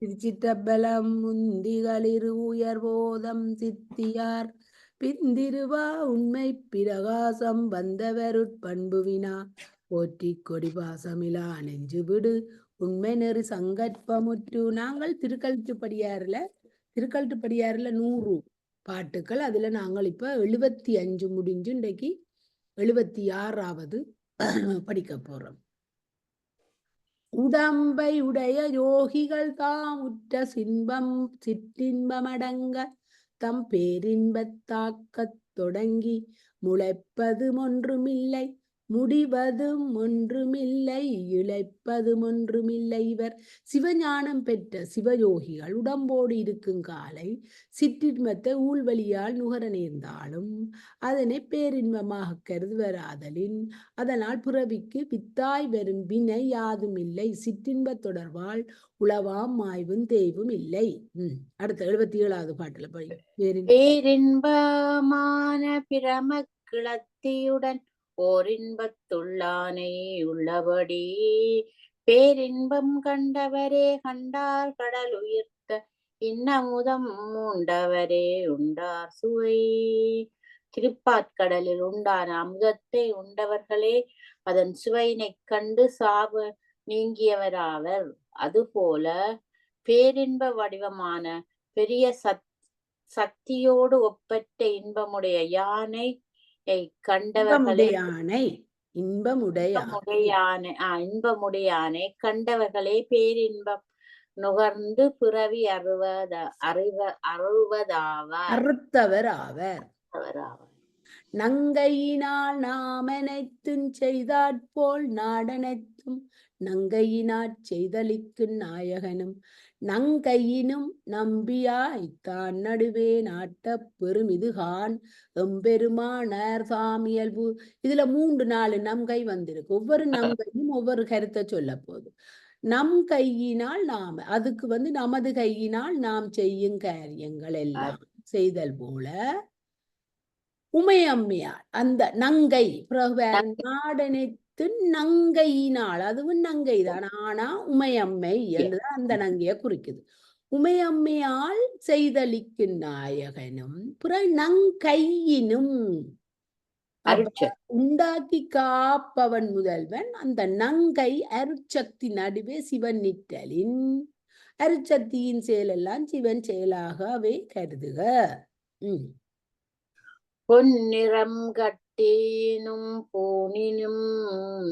திருச்சிற்றம்பலம் முந்திகளிரு உயர்வோதம் சித்தியார் பிந்திருவா உண்மை பிரகாசம் வந்தவருட்பண்புவினா போற்றி கொடிபாசமிலா நெஞ்சு விடு உண்மை நெறி சங்கற்பமுற்று. நாங்கள் திருக்கழுத்துப்படியாறுல 100 பாட்டுக்கள். அதுல நாங்கள் இப்ப 75 முடிஞ்சு இன்றைக்கு 76வது படிக்க போறோம். உடம்பை உடைய யோகிகள் தாம் உற்ற சிற்றின்பமடங்க தம் பேரின்பத்தாக்கத் தொடங்கி முளைப்பதும் ஒன்றுமில்லை, முடிவதும் ஒன்றுமில்லை, இழைப்பதும் ஒன்றுமில்லை. இவர் சிவஞானம் பெற்ற சிவயோகிகள் உடம்போடு இருக்கும் காலை சிற்றின்பத்தை ஊழ்வழியால் நுகர நேர்ந்தாலும் அதனை பேரின்பமாக கருதுவராதலின் அதனால் பிறவிக்கு வித்தாய் வரும் வினை யாதும் இல்லை, சிற்றின்ப தொடர்பால் உளவாம் மாய்வும் தேய்வும் இல்லை. அடுத்த 77வது பாட்டுல போய் பேரின்பமான பிரம கிளத்தியுடன் ஓரின்பத்துள்ளானை உள்ளபடி பேரின்பம் கண்டவரே கண்டார் கடல் உயிர்த்த இன்னமுதம் உண்டவரே உண்டார் சுவை. திருப்பாற்கடலில் உண்டான அமுதத்தை உண்டவர்களே அதன் சுவையினை கண்டு சாவு நீங்கியவராவர். அதுபோல பேரின்ப வடிவமான பெரிய சக்தியோடு ஒப்பற்ற இன்பமுடைய யானை கண்டவர்களே இன்பமுடையானை கண்டவர்களே பேரின்பம் நுகர்ந்து பிறவி அறுத்தவர். நங்கையினால் நாம் அனைத்தும் செய்தாற்போல் நாடனைத்தும் நங்கையினாற் செய்தலிக்கு நாயகனும் நங்கையினும் நம்பியாய்த்தான் நடுவே நாட்ட பெருமிதுகான் எம்பெருமானார் சாமியல்பு. இதுல 3-4 நம்கை வந்திருக்கு. ஒவ்வொரு நங்கையும் ஒவ்வொரு கருத்தை சொல்ல போகுது. நம் கையினால் நாம், அதுக்கு நமது கையினால் நாம் செய்யும் காரியங்கள் எல்லாம் செய்தல் போல உமையம்மையார் அந்த நங்கை நாடனைத்து நங்கையினால், அதுவும் நங்கை தான், ஆனா உமையம்மை என்று அந்த நங்கைய குறிக்குது. உமையம்மையால் செய்தலிக்கும் நாயகனும் பிற நங்கையினும் உண்டாக்கி காப்பவன் முதல்வன். அந்த நங்கை அருட்சக்தி நடுவே சிவன் நிற்றலின் அருட்சக்தியின் செயலெல்லாம் சிவன் செயலாகவே கருதுக. பொன்னிறம் கட்டினும் பூனினும்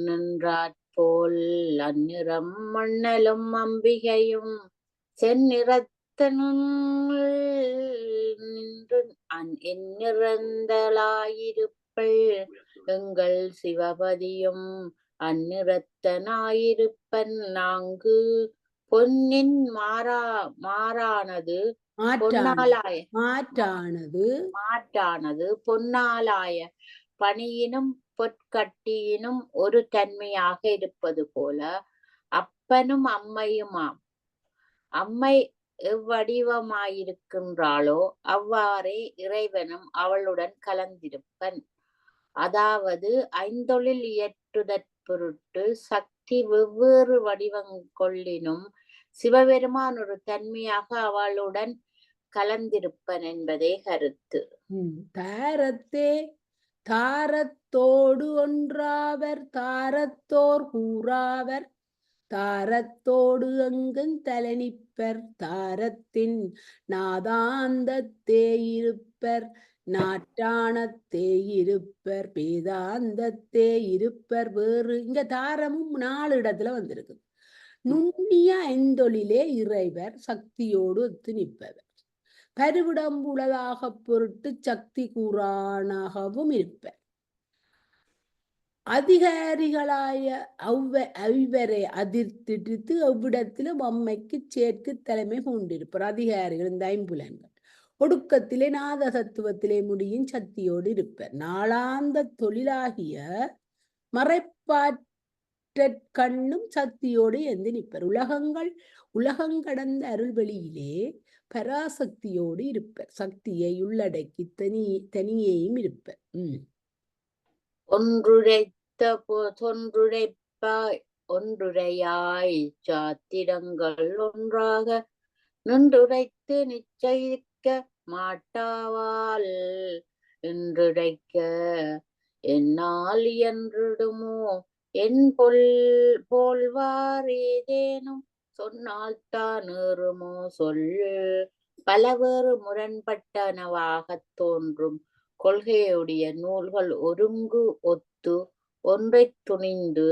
நின்றாற்போல் அந்நிறம் மண்ணலும் அம்பிகையும் செந்நிறத்தனும் நின்று எந்நிறந்தலாயிருப்பள் எங்கள் சிவபதியும் அந்நிறத்தனாயிருப்பன் நான்கு பொன்னின் மாறானது பொன்னாலாய பணியினும் பொற்கட்டியினும் ஒரு தன்மையாக இருப்பது போல அப்பனும் அம்மையுமாம். அம்மை எவ்வடிவமாயிருக்கின்றாளோ அவ்வாறே இறைவனும் அவளுடன் கலந்திருப்பன். அதாவது ஐந்தொழில் இயற்றுதற் பொருட்டு சக்தி வெவ்வேறு வடிவம் கொள்ளினும் சிவபெருமான் ஒரு தன்மையாக அவளுடன் கலந்திருப்பன் என்பதே கருத்து. தாரத்தோடு ஒன்றாவர் தாரத்தோர் கூறாவர் தாரத்தோடு எங்கும் தலைநிப்பர் தாரத்தின் நாதாந்தத்தே இருப்பர் நாட்டானத்தே இருப்பர் வேதாந்தத்தே இருப்பர். வேறு இங்க தாரமும் 4 இடத்துல வந்திருக்கு. நுண்ணிய ஐந்தொழிலே இறைவர் சக்தியோடு ஒத்து நிற்பவர். பருவிடம்புளதாக பொருட்டு சக்தி கூறானாகவும் இருப்பர். அதிகாரிகளாய ஐவரை அதிர்த்திட்டு எவ்விடத்திலும் அம்மைக்கு சேர்க்கு தலைமை கொண்டிருப்பார். அதிகாரிகள் இந்த 5 புலன்கள் ஒடுக்கத்திலே நாத தத்துவத்திலே முடியும் சக்தியோடு இருப்பர். நாளாந்த தொழிலாகிய மறைப்பாற்றற்கண்ணும் சக்தியோடு எந்து நிற்பர். உலகங்கடந்த அருள்வெளியிலே பராசக்தியோடு இருப்பர். சக்தியை உள்ளடக்கி தனியேயும் இருப்பர். ஒன்றுரையாய் சாத்திரங்கள் ஒன்றாக நின்றுரைத்து நிச்சயிக்க மாட்டாவால் என்றுரைக்க என்னால் இயன்றிடுமோ என் போல்வார் ஏதேனும் சொன்னால்தான் ஏறுமோ சொல் பலவேறு முரண்பட்டனவாகத் தோன்றும் கொள்கையுடைய நூல்கள் ஒருங்கு ஒத்து ஒன்றைத் துணிந்து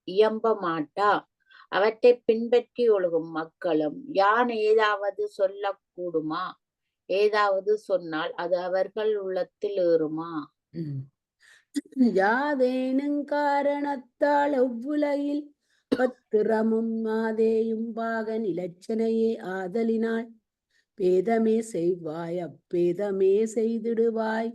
இயம்ப மாட்டா அவற்றை பின்பற்றி ஒழுகும் மக்களும் யான் ஏதாவது சொல்லக்கூடுமா ஏதாவது சொன்னால் அது அவர்கள் உள்ளத்தில் ஏறுமா யாதேனும் காரணத்தால் எவ்வுலகில் பத்திரமும் மாதேயும் பாகன் இலச்சனையே ஆதலினால் பேதமே செய்வாய் அப்பேதமே செய்திடுவாய்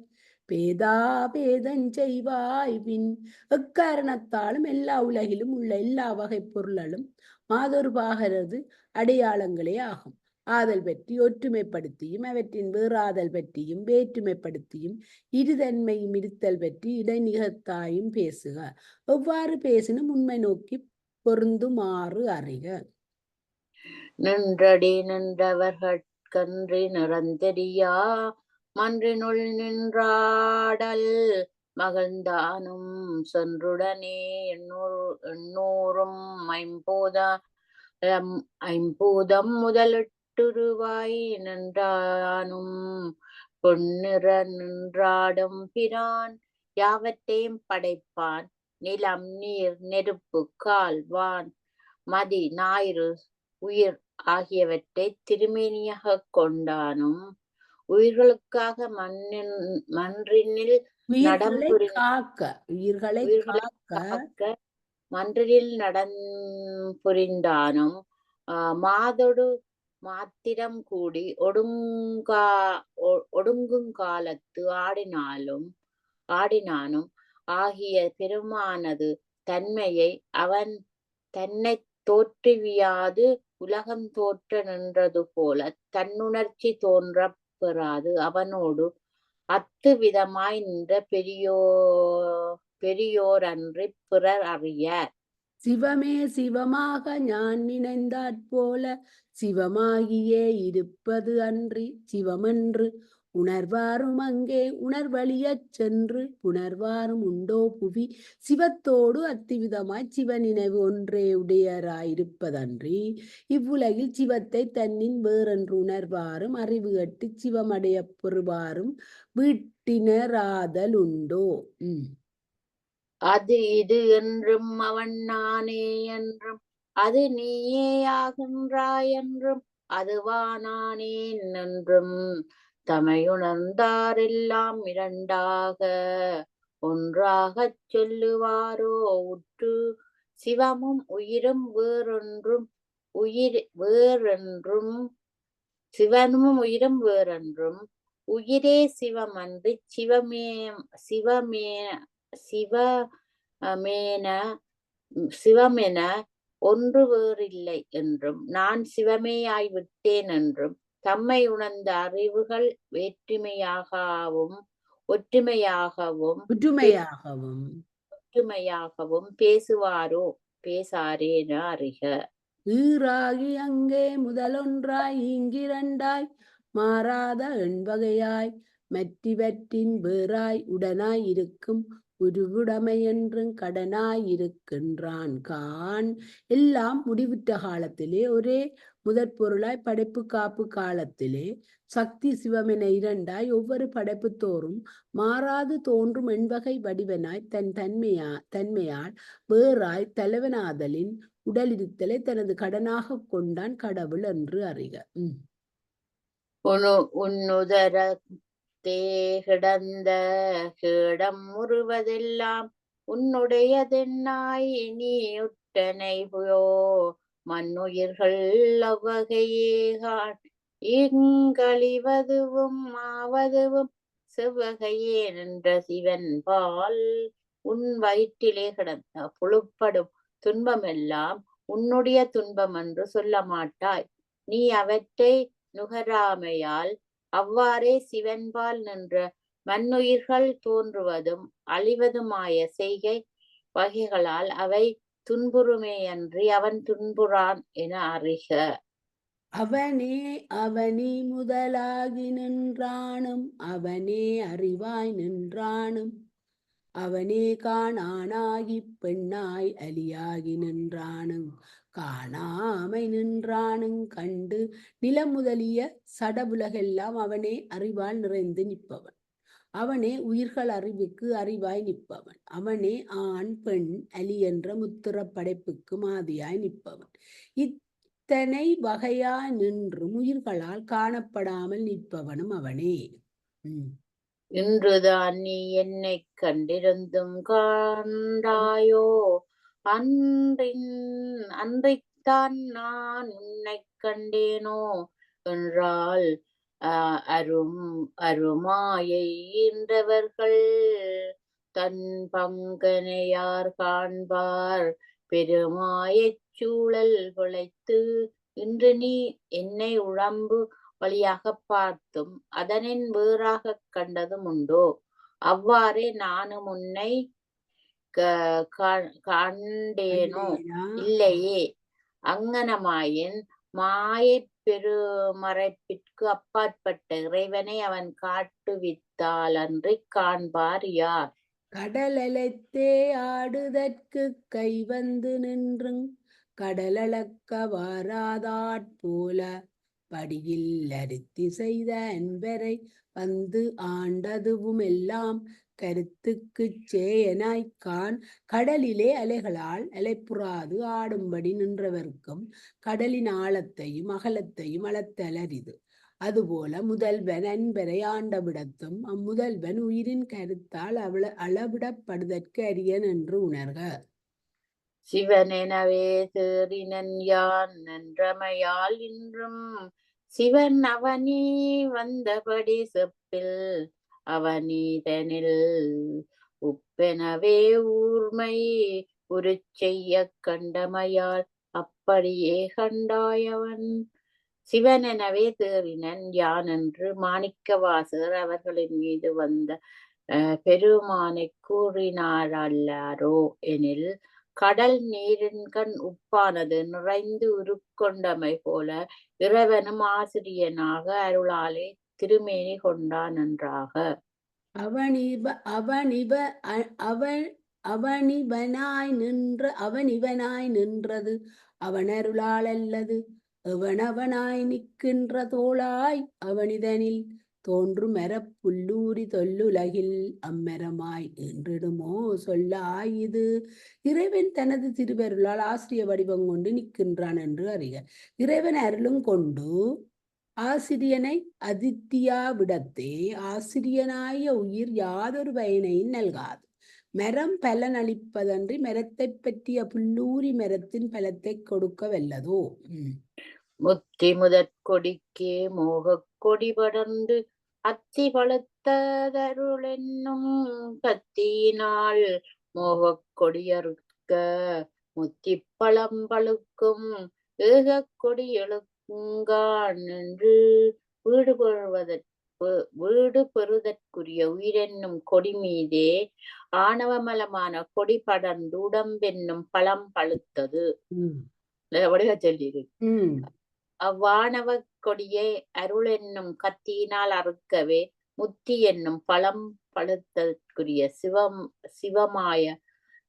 பேதா பேதஞ்செய்வாய் பின் எக்காரணத்தாலும் எல்லா உலகிலும் உள்ள எல்லா வகை பொருளும் மாதொரு பாகரது அடையாளங்களே ஆகும். ஆதல் பற்றி ஒற்றுமைப்படுத்தியும் அவற்றின் வேறாதல் பற்றியும் வேற்றுமைப்படுத்தியும் இருதன்மையும் இருத்தல் பற்றி இடைநிகழ்த்தாயும் பேசுக. எவ்வாறு பேசினும் உண்மை நோக்கி பொருந்துமாறு அறிக. நின்றடி நின்றவர்கன்றி நிறந்தெரியா மன்றினுள் நின்றாடல் மகிழ்ந்தானும் சென்றுடனே எண்ணூறும் ஐம்பூதம் முதலிட்டுருவாய் நின்றானும் பொன்னிற நின்றாடும் பிரான் யாவற்றையும் படைப்பான் நிலம் நீர் நெருப்பு கால் வான் மதி ஞாயிறு உயிர் ஆகியவற்றை திருமேனியாக கொண்டானும் உயிர்களுக்காக மன்றினில் மன்றினில் நடம்புரிந்தானும் மாதொடு மாத்திரம் கூடி ஒடுங்கும் காலத்து ஆடினானும் ஆகிய பெருமானது தன்மையை அவன் தன்னை தோற்றுவியாது உலகம் தோற்ற நின்றது போல தன்னுணர்ச்சி தோன்றப் பெறாது அவனோடு அத்து விதமாய் நின்ற பெரியோரன்றி பிறர் அறியார். சிவமே சிவமாக ஞான் நினைந்தாற்போல சிவமாகியே இருப்பது அன்றி சிவமென்று உணர்வாரும் அங்கே உணர்வழியச் சென்று புணர்வாரும் உண்டோ புவி சிவத்தோடு அத்திவிதமாய் சிவ நினைவு ஒன்றே உடையராயிருப்பதன்றி இவ்வுலகில் சிவத்தை தன்னின் வேறென்று உணர்வாரும் அறிவு கட்டு சிவமடைய பெறுவாரும் வீட்டினராதல் உண்டோ. அது இது என்றும் அவன் நானே என்றும் அது நீயே ஆகின்றாய் என்றும் அதுவா நானேன் என்றும் தமையுணர்ந்தாரெல்லாம் இரண்டாக ஒன்றாகச் சொல்லுவாரோ உற்று சிவமும் உயிரும் சிவனும் உயிரும் வேறென்றும் உயிரே சிவமன்றி சிவமென ஒன்று வேறில்லை என்றும் நான் சிவமேயாய்விட்டேன் என்றும் தம்மை உணர்ந்த அறிவுகள் ஒற்றுமையாகவும் பேசுவாரோ பேசாரேன அறிக. ஈராகி அங்கே முதலொன்றாய் இங்கிரண்டாய் மாறாத எண்வகையாய் மற்றிவற்றின் வேறாய் உடனாய் இருக்கும் உருவுடைமை என்றும் கடனாய் இருக்கின்றான் கான். எல்லாம் முடிவுற்ற காலத்திலே ஒரே முதற் பொருளாய் படைப்பு காப்பு காலத்திலே சக்தி சிவமென இரண்டாய் ஒவ்வொரு படைப்பு தோறும் மாறாது தோன்றும் எண்வகை வடிவனாய் தன் தன்மையால் வேறாய் தலைவனாதலின் உடலிருத்தலை தனது கடனாக கொண்டான் கடவுள் என்று அறிக. கிடந்த கேடம் முறுவதெல்லாம் உன்னுடையதென்னாய் நீ உட்டனையோ மண்ணுயிர்கள் அவ்வகையேகான் இங்கழிவதுவும் ஆவதுவும் செவ்வகையே நின்ற சிவன் பால் உன் வயிற்றிலே கிடந்த புழுப்படும் துன்பமெல்லாம் உன்னுடைய துன்பம் என்று சொல்ல மாட்டாய். நீ அவற்றை நுகராமையால் அவ்வாறே சிவன்பால் நின்ற மண்ணுயிர்கள் தோன்றுவதும் அழிவதுமாய செய்கை வகைகளால் அவை துன்புறுமே அன்றி அவன் துன்புறான் என அறிக. அவனே அவனி முதலாகி நின்றானும் அவனே அறிவாய் நின்றானும் அவனே காணானாகிப் பெண்ணாய் அலியாகி நின்றானும் காணாமை நின்றானும் கண்டு நிலமுதலிய சடபுலகெல்லாம் அவனே அறிவால் நிறைந்து நிற்பவன். அவனே உயிர்கள் அறிவுக்கு அறிவாய் நிற்பவன். அவனே ஆண் பெண் அலி என்ற முத்திர படைப்புக்கு மாதியாய் நிற்பவன். இத்தனை வகையாய் நின்றும் உயிர்களால் காணப்படாமல் நிற்பவனும் அவனே. இன்றுதான் நீ என்னை கண்டிருந்தும் காண்டாயோ, அன்றைத்தான் நான் உன்னை கண்டேனோ என்றால் அருமாயை என்றவர்கள் தன் பங்கனையார் காண்பார் பெருமாயச் சூழல் குலைத்து. இன்று நீ என்னை உடம்பு வழியாக பார்த்தும் அதனின் வேறாக கண்டதும் உண்டோ? அவ்வாறே நானும் உன்னை கண்டேனோ? இல்லையே. அங்கனமாயின் மாயை பெருமறைப்பிற்கு அப்பாற்பட்ட இறைவனை அவன் காட்டுவித்தால் அன்றி காண்பார் யார்? கடலலைத்தே ஆடுதற்கு கை வந்து நின்றும் கடலளக்க வாராதாற்போல படியில் அருத்தி செய்த அன்பரை வந்து ஆண்டதுவும் எல்லாம் கருத்துக்குச் சேயனாய்க்கான். கடலிலே அலைகளால் அலைப்புறாது ஆடும்படி நின்றவர்க்கும் கடலின் ஆழத்தையும் அகலத்தையும் அளத்தலரிது. அதுபோல முதல்வன் அன்பரை ஆண்டவிடத்தும் அம்முதல்வன் உயிரின் கருத்தால் அளவிடப்படுதற்கு அரியன் என்று உணர்க. சிவனெனவே தேறினன் யான் நன்றமையால் இன்றும் சிவன் அவனி வந்தபடி செப்பில் அவனிதனில் உப்பெனவே ஊர்மை உருச்செய்ய கண்டமையால் அப்படியே கண்டாயவன். சிவனெனவே தேறினன் யான் என்று மாணிக்கவாசகர் அவர்களின் மீது வந்த பெருமானை கூறினாரல்லாரோ எனில், கடல் நீரின் கண் உப்பானது நிறைந்து உருக்கொண்டமை போல இறைவனும் ஆசிரியனாக அருளாலே திருமேனி கொண்டான் நன்றாக. அவனிவனாய் நின்றது அவனருளால் அல்லது எவனவனாய் நிற்கின்ற தோளாய் அவனிதனில் தோன்றும் மரப்புல்லூரி தொல்லுலகில் அம்மரமாய் என்றிடுமோ சொல்லாய் இது. இறைவன் தனது திருவருளால் ஆசிரிய வடிவம் கொண்டு நிற்கின்றான் என்று அறிக. இறைவன் அருளும் கொண்டு ஆசிரியனை அதித்தியாவிடத்தே ஆசிரியனாய உயிர் யாதொரு பயனையும் நல்காது. மரம் பலன் அளிப்பதன்றி மரத்தை பற்றிய புல்லூரி மரத்தின் பலத்தை கொடுக்க வல்லதோ? முத்தி முதற் கொடிக்கே மோகக் கொடி படர்ந்து அத்தி பழுத்ததருளென்னும் கத்தியினால் மோகக் கொடியறுக்க முத்தி பழம் பழுக்கும் ஏகக் கொடி எழுங்கான் என்று வீடு பெறுதற்குரிய உயிரென்னும் கொடி மீதே ஆணவமலமான கொடி படர்ந்து உடம்பென்னும் பழம் பழுத்தது. சொல்லியிருக்கு. அவ்வாணவ கொடியை அருள் என்னும் கத்தியினால் அறுக்கவே முத்தி என்னும் பழம் பழுத்தற்குரிய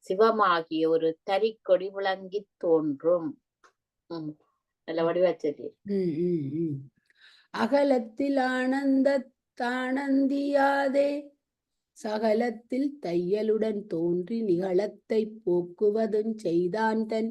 சிவமாகிய ஒரு தரிக்கொடி விளங்கி தோன்றும். நல்ல வடிவா சொல்லி. அகலத்தில் ஆனந்தியாதே சகலத்தில் தையலுடன் தோன்றி நிகழத்தை போக்குவதும் செய்தான் தன்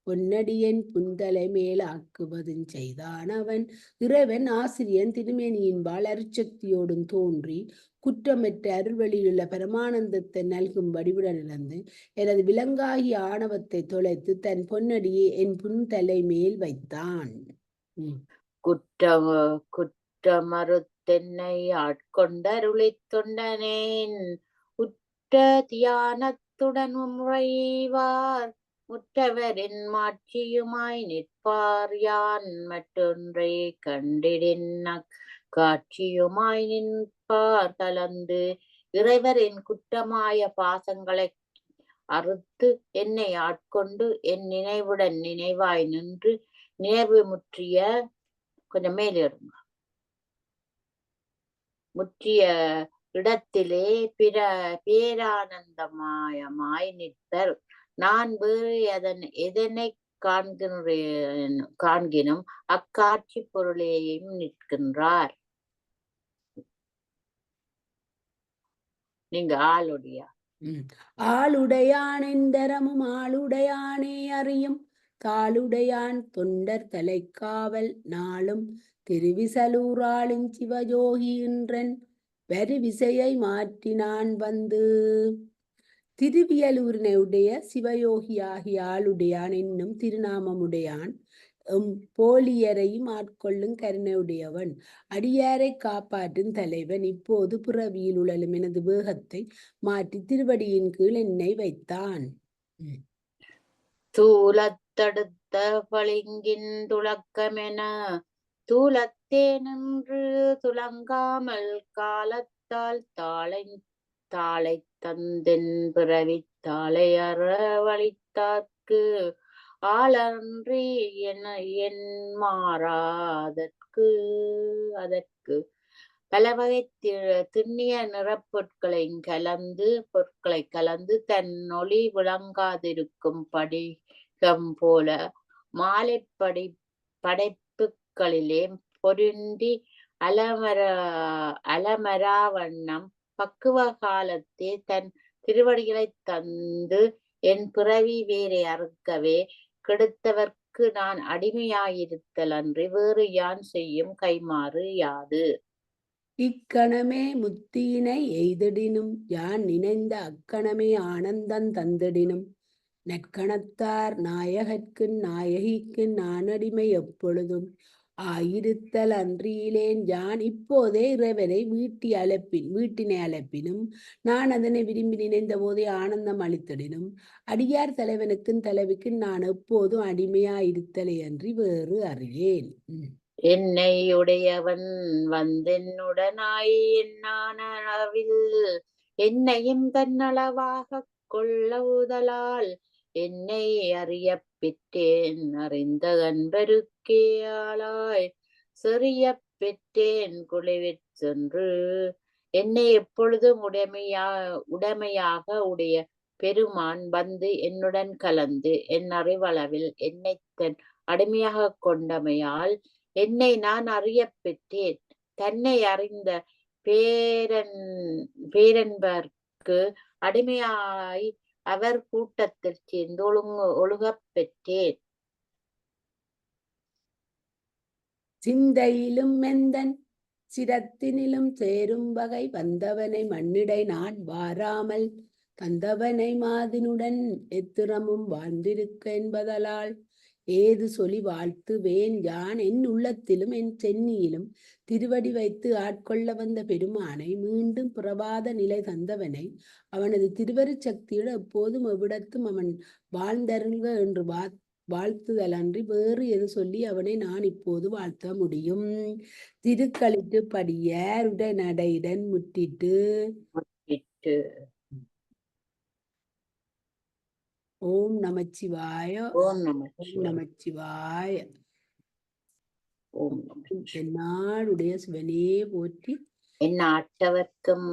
பொன்னடியன் புந்தலை மேலாக்குவதும் செய்தான் அவன். இறைவன் ஆசிரியன் திருமேனியின்பால் அருட்சக்தியோடும் தோன்றி குற்றமற்ற அருள்வழியிலுள்ள பரமானந்தத்தை நல்கும் வடிவுடனிருந்து எனது விலங்காகிய ஆணவத்தை தொலைத்து தன் பொன்னடியை என் புன்தலை மேல் வைத்தான். குற்றமறுத்தென்னை ஆட்கொண்டருளித் தொண்டனேன் உற்ற தியானத்துடன் உறைவார் முற்றவரின் மாட்சியுமாய் நிற்பார் யான் மற்றொன்றை கண்டிடின் காட்சியுமாய் நிற்பார் கலந்து இறைவரின் குற்றமாய பாசங்களை அறுத்து என்னை ஆட்கொண்டு என் நினைவுடன் நினைவாய் நின்று நினைவு முற்றிய கொஞ்சம் மேலே எடுங்க முற்றிய இடத்திலே பேரானந்தமாயமாய் நிற்பர். நான் வேறு எதனை காண்கினும் அக்காட்சி பொருளையும் நிற்கின்றார். நீங்க ஆளுடையா ஆளுடையான் எந்தரமும் ஆளுடையானே அறியும் தாளுடையான் தொண்டர் தலைக்காவல் நாளும் திருவிசலூராளின் சிவயோகி என்றன் வரிவிசையை மாற்றினான் வந்து. திருவியலூரினுடைய சிவயோகியாகிய ஆளுடையான் என்னும் திருநாமமுடையான் போலியரையும் ஆட்கொள்ளும் கருணையுடையவன் அடியாரை காப்பாற்றும் தலைவன் இப்போது பிறவியில் உழலும் எனது வேகத்தை மாற்றி திருவடியின் கீழ் என்னை வைத்தான். தூலத்தடுத்த பளிங்கின் துளக்கமென தூலத்தே நின்று துலங்காமல் காலத்தால் தாளை தந்தென் பிறவி தாளை அறவழித்தார்க்கு ஆளன்றி என் மாறாதற்கு அதற்கு பலவகை திண்ணிய நிறப்பொருட்களை கலந்து தன் ஒளி விளங்காதிருக்கும் படிகம் போல மாலைப்படி படைப்புகளிலே பொருந்தி அலமரா வண்ணம் பக்குவ காலத்தே தன் திருவடிகளை தந்து என் பிறவி வேரை அறுக்கவே கெடுத்தவர்க்கு நான் அடிமையாயிருத்தல் அன்றி வேறு யான் செய்யும் கைமாறு யாது. இக்கணமே முத்தியினை எய்திடினும் யான் நினைந்த அக்கணமே ஆனந்தம் தந்திடினும் நற்கணத்தார் நாயகற்கு நாயகிக்கு நானடிமை எப்பொழுதும் ஆயிருத்தல் அன்றியிலேன் யான் இப்போதே இறைவனை வீட்டினை அழைப்பினும் நான் அதனை விரும்பி நினைந்த போதே ஆனந்தம் அளித்திடினும் அடியார் தலைவனுக்கும் தலைவிக்கும் நான் எப்போதும் அடிமையாயிருத்தலை அன்றி வேறு அறியேன். என்னை உடையவன் வந்தென்னுடனாய் என்னானவில் என்னையும் தன்னளவாக கொள்ளவுதலால் என்னை அறிய பெற்றேன் அறிந்த அன்பருக்கே ஆளாய் செறிய பெற்றேன் குளிவிற் சென்று என்னை எப்பொழுதும் உடைமையாக உடைய பெருமான் வந்து என்னுடன் கலந்து என் அறிவளவில் என்னை தன் அடிமையாக கொண்டமையால் என்னை நான் அறிய பெற்றேன். தன்னை அறிந்த பேரன்பர்க்கு அடிமையாய் அவர் கூட்டத்தில் சேர்ந்து ஒழுகப் பெற்றேன். சிந்தையிலும் மெந்தன் சிரத்தினிலும் சேரும் வகை வந்தவனை மண்ணிடை நான் வாராமல் தந்தவனை மாதினுடன் எத்திரமும் வாழ்ந்திருக்க என்பதலால் ஏது சொல்லி வாழ்த்துவேன் யான் என் உள்ளத்திலும் என் சென்னியிலும் திருவடி வைத்து ஆட்கொள்ள வந்த பெருமானை மீண்டும் பிரபாத நிலை தந்தவனை அவனது திருவரு சக்தியோடு எப்போதும் எவ்விடத்தும் அவன் வாழ்ந்தருள்க என்று வாழ்த்துதல் அன்றி வேறு எது சொல்லி அவனை நான் இப்போது வாழ்த்த முடியும். திருக்களிட்டு படியார் உடனடையுடன் முற்றிட்டு ஓம் நமச்சிவாய ஓம் நமச்சிவாய. ஓம் என்னாடுடைய சிவனே போற்றி என் ஆட்டவர்க்கும்